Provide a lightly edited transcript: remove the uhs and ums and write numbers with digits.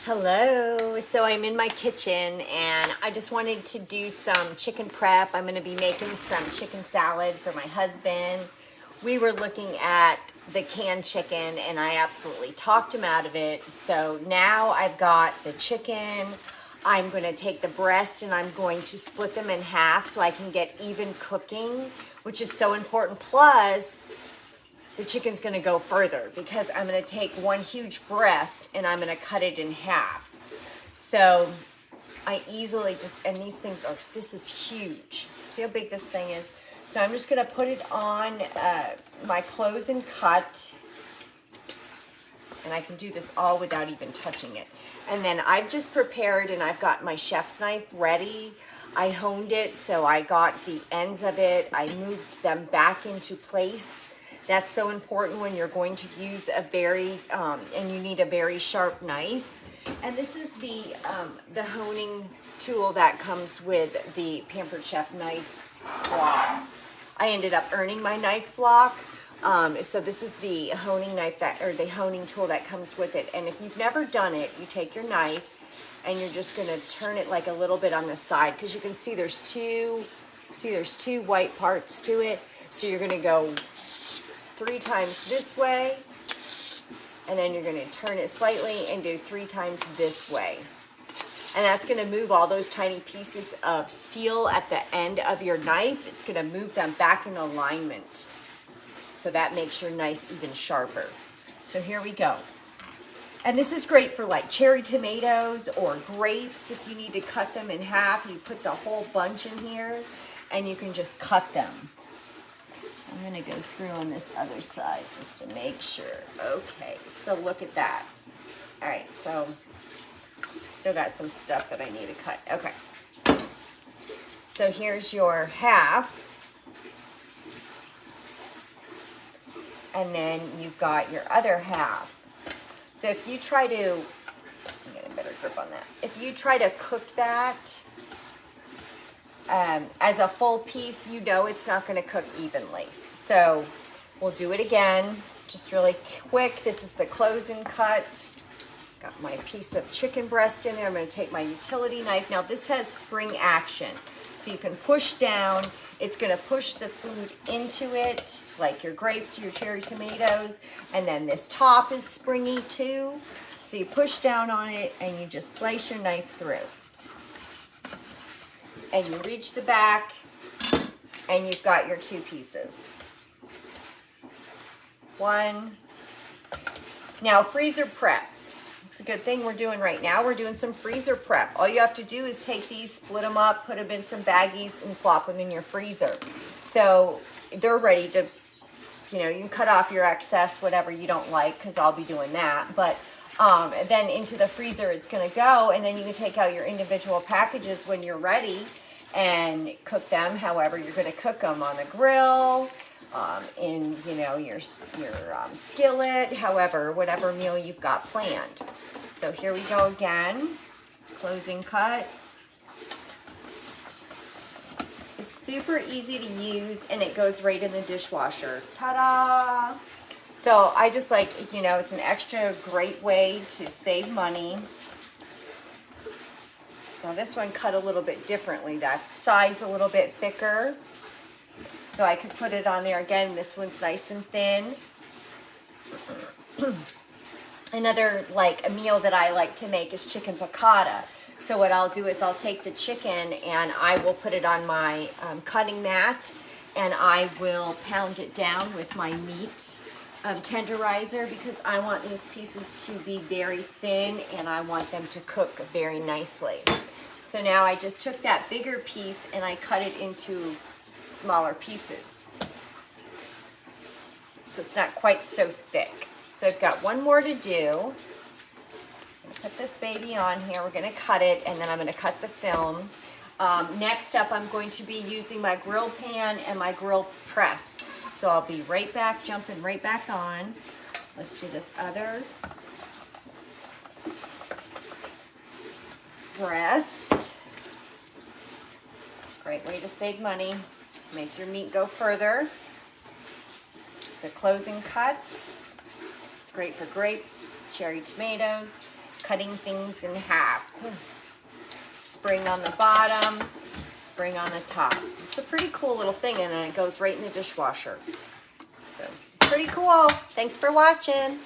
Hello. So I'm in my kitchen and I just wanted to do some chicken prep. I'm going to be making some chicken salad for my husband. We were looking at the canned chicken and I absolutely talked him out of it. So now I've got the chicken. I'm going to take the breast and I'm going to split them in half so I can get even cooking, which is so important. Plus, the chicken's going to go further because I'm going to take one huge breast and I'm going to cut it in half. So I easily just, and these things are, this is huge. See how big this thing is? So I'm just going to put it on my close and cut. And I can do this all without even touching it. And then I've just prepared and I've got my chef's knife ready. I honed it, so I got the ends of it. I moved them back into place. That's so important when you're going to use a very, and you need a very sharp knife. And this is the honing tool that comes with the Pampered Chef knife block. I ended up earning my knife block. So this is the honing knife or the honing tool that comes with it. And if you've never done it, you take your knife and you're just gonna turn it like a little bit on the side because you can see there's two white parts to it. So you're gonna go 3 times this way, and then you're going to turn it slightly and do 3 times this way. And that's going to move all those tiny pieces of steel at the end of your knife. It's going to move them back in alignment. So that makes your knife even sharper. So here we go. And this is great for like cherry tomatoes or grapes. If you need to cut them in half, you put the whole bunch in here and you can just cut them. I'm going to go through on this other side just to make sure. Okay, so look at that. All right, so still got some stuff that I need to cut. Okay. So here's your half. And then you've got your other half. So if you try to, get a better grip on that. If you try to cook that as a full piece, you know it's not going to cook evenly. So we'll do it again, just really quick. This is the close and cut. Got my piece of chicken breast in there. I'm going to take my utility knife. Now this has spring action, so you can push down. It's going to push the food into it, like your grapes, your cherry tomatoes, and then this top is springy too. So you push down on it and you just slice your knife through. And you reach the back and you've got your 2 pieces. 1. Now freezer prep. It's a good thing we're doing right now. We're doing some freezer prep. All you have to do is take these, split them up, put them in some baggies and plop them in your freezer. So they're ready to, you can cut off your excess, whatever you don't like, because I'll be doing that. But then into the freezer it's going to go, and then you can take out your individual packages when you're ready and cook them however you're going to cook them, on the grill, in your skillet, however, whatever meal you've got planned. So here we go again, closing cut. It's super easy to use and it goes right in the dishwasher. Ta-da! So I just like, it's an extra great way to save money. Now this one cut a little bit differently. That side's a little bit thicker. So I could put it on there again. This one's nice and thin. Another a meal that I like to make is chicken piccata. So what I'll do is I'll take the chicken and I will put it on my cutting mat and I will pound it down with my meat tenderizer because I want these pieces to be very thin and I want them to cook very nicely. So now I just took that bigger piece and I cut it into smaller pieces. So it's not quite so thick. So I've got one more to do. I'm going to put this baby on here. We're going to cut it and then I'm going to cut the film. Next up, I'm going to be using my grill pan and my grill press. So I'll be right back, jumping right back on. Let's do this other breast. Great way to save money. Make your meat go further. The closing cut. It's great for grapes, cherry tomatoes. cutting things in half. Spring on the bottom, spring on the top. It's a pretty cool little thing, and then it goes right in the dishwasher. So, pretty cool. Thanks for watching.